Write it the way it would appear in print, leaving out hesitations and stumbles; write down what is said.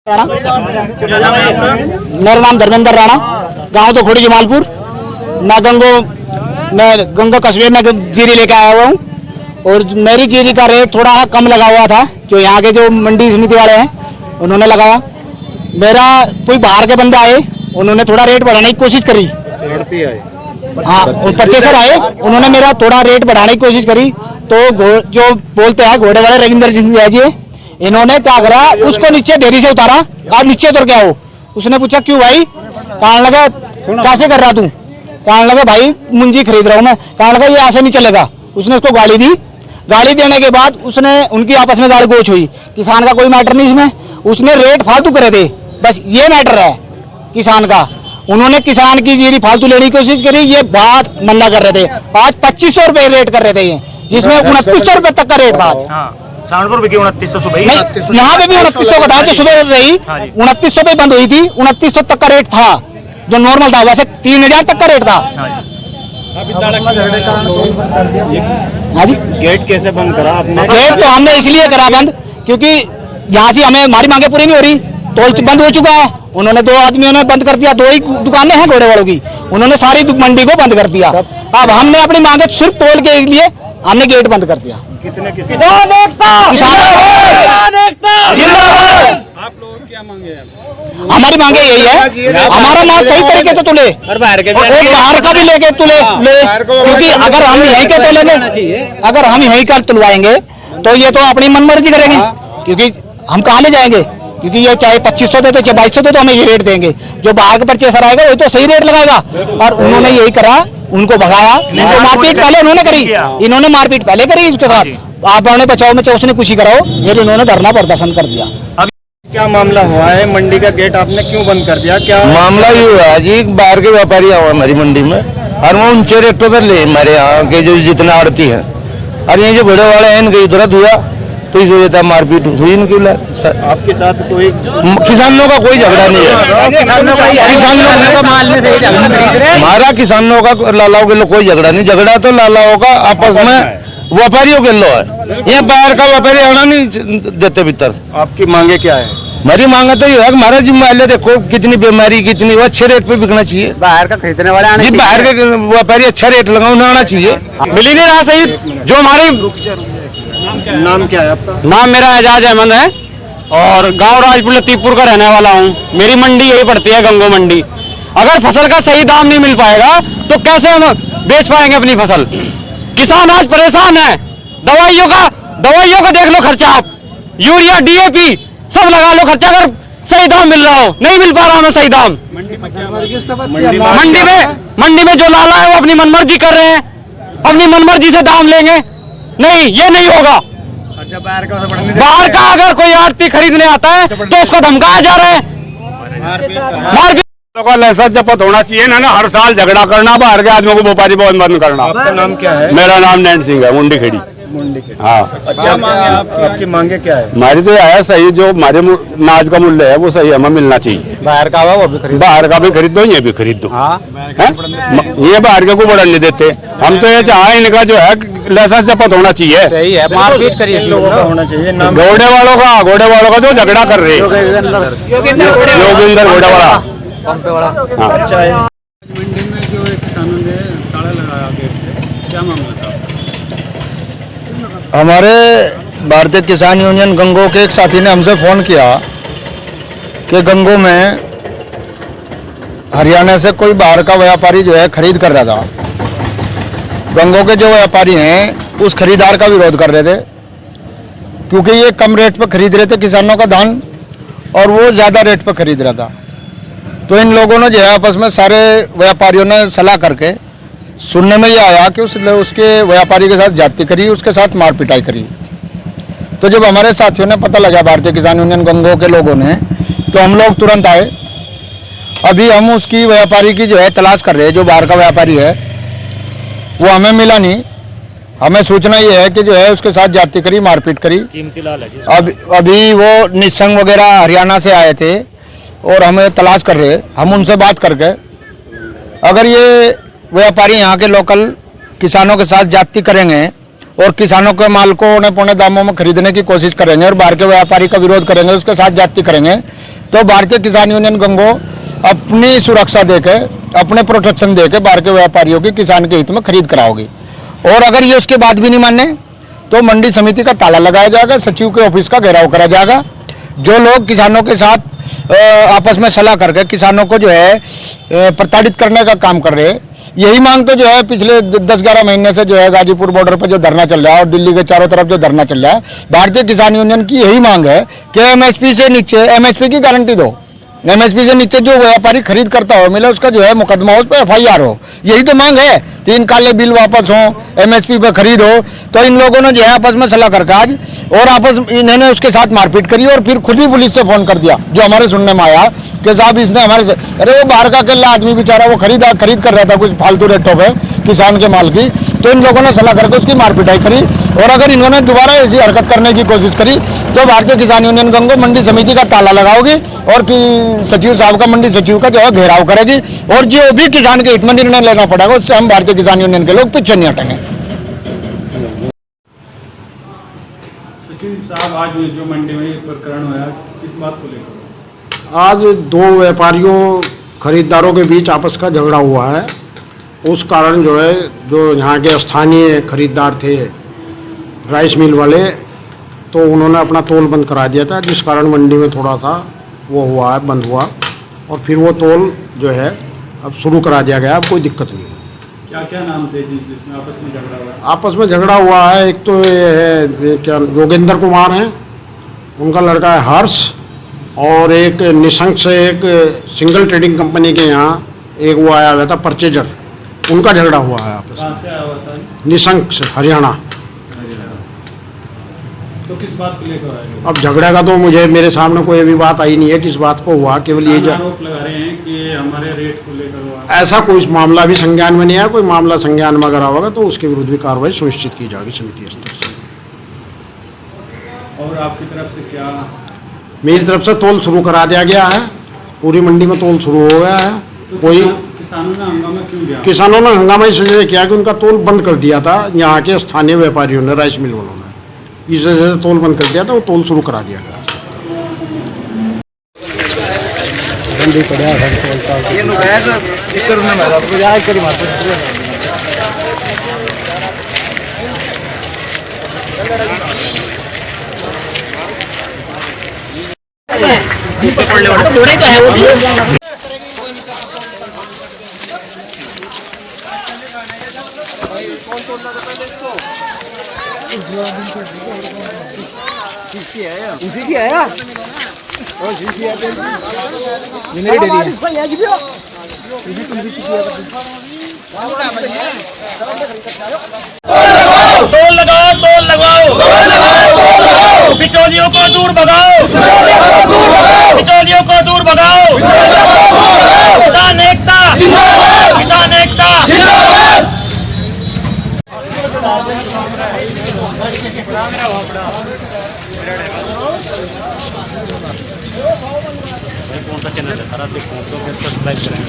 मेरा नाम धर्मेंद्र राणा, गांव तो खोड़ी जमालपुर। मैं गंगो कस्बे में जीरी लेके आया हुआ हूँ और मेरी जीरी का रेट थोड़ा कम लगा हुआ था। जो यहाँ के जो मंडी समिति वाले हैं उन्होंने लगाया। मेरा कोई बाहर के बंदे आए, उन्होंने थोड़ा रेट बढ़ाने की कोशिश करी। हाँ, परचेसर आए, उन्होंने मेरा थोड़ा रेट बढ़ाने की कोशिश करी। तो जो बोलते हैं घोड़े वाले रविंदर सिंह जी, इन्होंने क्या करा, उसको नीचे डेयरी से उतारा। आप नीचे उतर के आओ। उसने पूछा क्यों भाई? कहने लगा कैसे कर रहा तू? कहने लगा भाई मुंजी खरीद रहा हूँ मैं। कहने लगा ये ऐसे नहीं चलेगा। उसने उसको गाली दी। गाली देने के बाद उसने उनकी आपस में गाली गोच हुई। किसान का कोई मैटर नहीं इसमें, उसने रेट फालतू करे थे, बस ये मैटर है किसान का। उन्होंने किसान की जीरी फालतू लेने की कोशिश करी, ये बात मना कर रहे थे। आज 2500 रुपए रेट कर रहे थे ये, जिसमें 2900 रुपए तक का रेट था। सहारनपुर भी 2900 सुबह यहाँ पे भी 2900 का था। जो सुबह रही 2900 पे बंद हुई थी, 2900 तक का रेट था जो नॉर्मल था। वैसे 3000 तक का रेट था। हाँ जी, गेट कैसे बंद करा आपने? गेट तो हमने इसलिए करा बंद क्योंकि यहाँ से हमें हमारी मांगे पूरी नहीं हो रही। टोल बंद हो चुका है। उन्होंने 2 आदमियों ने बंद कर दिया। 2 ही दुकानें हैं घोड़े वालों की, उन्होंने सारी मंडी को बंद कर दिया। अब हमने अपनी मांगे सिर्फ टोल के लिए हमने गेट बंद कर दिया। कितने किसान? आप लोग क्या मांगे हैं? हमारी मांगे यही है, हमारा माल सही तरीके से तुले और बाहर का भी लेके तुले ले, क्योंकि अगर हम यहीं के तुलेंगे, अगर हम यहीं का तुलवाएंगे तो ये तो अपनी मनमर्जी करेंगे। क्योंकि हम कहाँ ले जाएंगे? क्योंकि ये चाहे 2500 दे तो चाहे 2200 दे तो हमें ये रेट देंगे। जो बाहर का परचेसर आएगा वही तो सही रेट लगाएगा। और उन्होंने यही करा, उनको भगाया। उनको मारपीट पहले उन्होंने करी, इन्होंने मारपीट पहले करी उसके साथ। आप अपने बचाओ में चाहे उसने कुछ ही कराओ, फिर इन्होंने धरना प्रदर्शन कर दिया। क्या मामला हुआ है? मंडी का गेट आपने क्यों बंद कर दिया? क्या मामला ये हुआ है जी, बाहर के व्यापारी आए हमारी मंडी में और वो ऊंचे रेटों पर ले हमारे यहाँ के जो जितने आड़ती है, और ये जो घोड़े वाले हैं इनके इधर हुआ तो इस वजह से मारपीट हुई इनकी। आपके साथ कोई किसानों का कोई झगड़ा नहीं है। हमारा किसानों का लालाओं के लोग कोई झगड़ा नहीं। झगड़ा तो लालाओं का आपस में व्यापारियों के लो है। ये बाहर का व्यापारी आना नहीं देते भीतर। आपकी मांगे क्या है? हमारी मांगा तो ये है, हमारा जिम्मेदारी देखो कितनी बीमारी कितनी, वो अच्छे रेट पे बिकना चाहिए। बाहर का खरीदने वाले जी बाहर के व्यापारी अच्छा रेट लगाना चाहिए। मिल ही नहीं रहा सही। जो हमारी नाम क्या है आपका? नाम मेरा एजाज अहमद है और गांव राजपुर लतीफपुर का रहने वाला हूँ। मेरी मंडी यही पड़ती है, गंगो मंडी। अगर फसल का सही दाम नहीं मिल पाएगा तो कैसे हम बेच पाएंगे अपनी फसल? किसान आज परेशान है। दवाइयों का देख लो खर्चा, आप यूरिया डीएपी सब लगा लो खर्चा, अगर सही दाम मिल रहा हो, नहीं मिल पा रहा हमें सही दाम। मंडी में जो लाला है वो अपनी मनमर्जी कर रहे हैं, अपनी मनमर्जी से दाम लेंगे। नहीं, ये नहीं होगा। बाहर का अगर कोई आड़ती खरीदने आता है तो उसको धमकाया जा रहा है। मारपीट का लाइसेंस जब्त होना चाहिए ना। हर साल झगड़ा करना, बाहर के आदमियों को व्यापारी बंद करना। आपका नाम क्या है? मेरा नाम नैन सिंह है, मुंडी खेड़ी। हाँ, अच्छा, आपकी मांगे क्या है? हमारी तो आया सही, जो हमारे नाज का मूल्य है वो सही हमें मिलना चाहिए। बाहर का वो भी खरीद, बाहर का भी खरीद दो, ये भी खरीद दो। ये बाहर के को बढ़न नहीं देते। हम तो ये चाहे इनका जो है लाइसेंस जब्त होना चाहिए। सही है, मारपीट करिए लोगों का होना चाहिए। नाम घोड़े वालों का जो झगड़ा कर रहे हैं, योगेंद्र घोड़े वाला। अच्छा है। मंडी में जो किसानों ने ताला लगाया गेट पे, क्या मामला था? हमारे भारतीय किसान यूनियन गंगो के एक साथी ने हमसे फ़ोन किया कि गंगो में हरियाणा से कोई बाहर का व्यापारी जो है खरीद कर रहा था। गंगो के जो व्यापारी हैं उस खरीदार का विरोध कर रहे थे क्योंकि ये कम रेट पर खरीद रहे थे किसानों का धान और वो ज़्यादा रेट पर खरीद रहा था। तो इन लोगों ने जो है आपस में सारे व्यापारियों ने सलाह करके सुनने में ये आया कि उसके व्यापारी के साथ जाति करी, उसके साथ मारपिटाई करी। तो जब हमारे साथियों ने पता लगा भारतीय किसान यूनियन गंगो के लोगों ने, तो हम लोग तुरंत आए। अभी हम उसकी व्यापारी की जो है तलाश कर रहे हैं। जो बाहर का व्यापारी है वो हमें मिला नहीं। हमें सूचना ये है कि जो है उसके साथ जाति करी, मारपीट करी। अभी वो निसंग वगैरह हरियाणा से आए थे और हमें तलाश कर रहे। हम उनसे बात करके अगर ये व्यापारी यहाँ के लोकल किसानों के साथ जाति करेंगे और किसानों के माल को औने पौने दामों में खरीदने की कोशिश करेंगे और बाहर के व्यापारी का विरोध करेंगे, उसके साथ जाति करेंगे, तो भारतीय किसान यूनियन गंगो अपनी सुरक्षा देके, अपने प्रोटेक्शन देके बाहर के व्यापारियों की किसान के हित में खरीद कराओगी। और अगर ये उसके बाद भी नहीं माने तो मंडी समिति का ताला लगाया जाएगा, सचिव के ऑफिस का घेराव करा जाएगा। जो लोग किसानों के साथ आपस में सलाह करके किसानों को जो है प्रताड़ित करने का काम कर रहे हैं, यही मांग तो जो है पिछले 10-11 महीने से जो है गाजीपुर बॉर्डर पर जो धरना चल रहा है और दिल्ली के चारों तरफ जो धरना चल रहा है, भारतीय किसान यूनियन की यही मांग है कि एमएसपी से नीचे, एमएसपी की गारंटी दो, एमएसपी से नीचे जो व्यापारी खरीद करता हो मिले उसका जो है मुकदमा हो, उस पर FIR हो। यही तो मांग है। 3 काले बिल वापस हो, एमएसपी पे खरीद हो। तो इन लोगों ने जो है आपस में सलाह करके आज और आपस इन्होंने उसके साथ मारपीट करी और फिर खुद ही पुलिस से फोन कर दिया, जो हमारे सुनने में आया कि साहब इसने हमारे से, अरे वो बाहर का अकेला आदमी बेचारा वो खरीद कर रहा था कुछ फालतू रेटों पे किसान के माल की, तो इन लोगों ने सलाह करके उसकी मारपिटाई करी। और अगर इन्होंने दोबारा ऐसी हरकत करने की कोशिश करी तो भारतीय किसान यूनियन गंगो मंडी समिति का ताला लगाओगी और कि सचिव साहब का, मंडी सचिव का जो है घेराव करेगी और जो भी किसान के हित में निर्णय लेना पड़ेगा उससे हम भारतीय किसान यूनियन के लोग पीछे नहीं हटेंगे। सचिव साहब, आज जो मंडी में ये प्रकरण हुआ किस बात को लेकर? आज 2 व्यापारियों खरीदारों के बीच आपस का झगड़ा हुआ है। उस कारण जो है, जो यहाँ के स्थानीय खरीदार थे राइस मिल वाले, तो उन्होंने अपना तोल बंद करा दिया था, जिस कारण मंडी में थोड़ा सा वो हुआ है, बंद हुआ और फिर वो तोल जो है अब शुरू करा दिया गया। अब कोई दिक्कत नहीं है। क्या क्या नाम थे जिसमें आपस में झगड़ा हुआ? आपस में झगड़ा हुआ है, एक तो ये है ये क्या योगेंद्र कुमार हैं, उनका लड़का है हर्ष, और एक निशंक से एक सिंगल ट्रेडिंग कंपनी के यहाँ एक वो आया हुआ था परचेजर, उनका झगड़ा हुआ है आपस कहाँ में। से आया हुआ था? निशंक से, हरियाणा। तो किस बात को लेकर आए? अब झगड़े का तो मुझे मेरे सामने कोई भी बात आई नहीं है किस बात को हुआ, केवल ये आरोप लगा रहे हैं कि हमारे रेट को लेकर हुआ। ऐसा कोई मामला भी संज्ञान में नहीं आया। कोई मामला संज्ञान में अगर होगा तो उसके विरुद्ध भी कार्रवाई सुनिश्चित की जाएगी समिति स्तर से। और आपकी तरफ से क्या? मेरी तरफ से तोल शुरू करा दिया गया है, पूरी मंडी में तोल शुरू हो गया है। तो कोई किसानों ने हंगामा क्यों किया? किसानों ने हंगामा इसलिए किया कि उनका तोल बंद कर दिया था यहाँ के स्थानीय व्यापारियों ने, राइस मिल वालों ने, इस वजह से तोल बंद कर दिया था, वो तोल शुरू करा दिया गया। टोल लगाओ, टोल लगाओ, बिचौलियों को दूर भगाओ, बिचौलियों को दूर भगाओ। किसान एकता, किसान एकता। कौन सा चैनल है? सब्सक्राइब करें।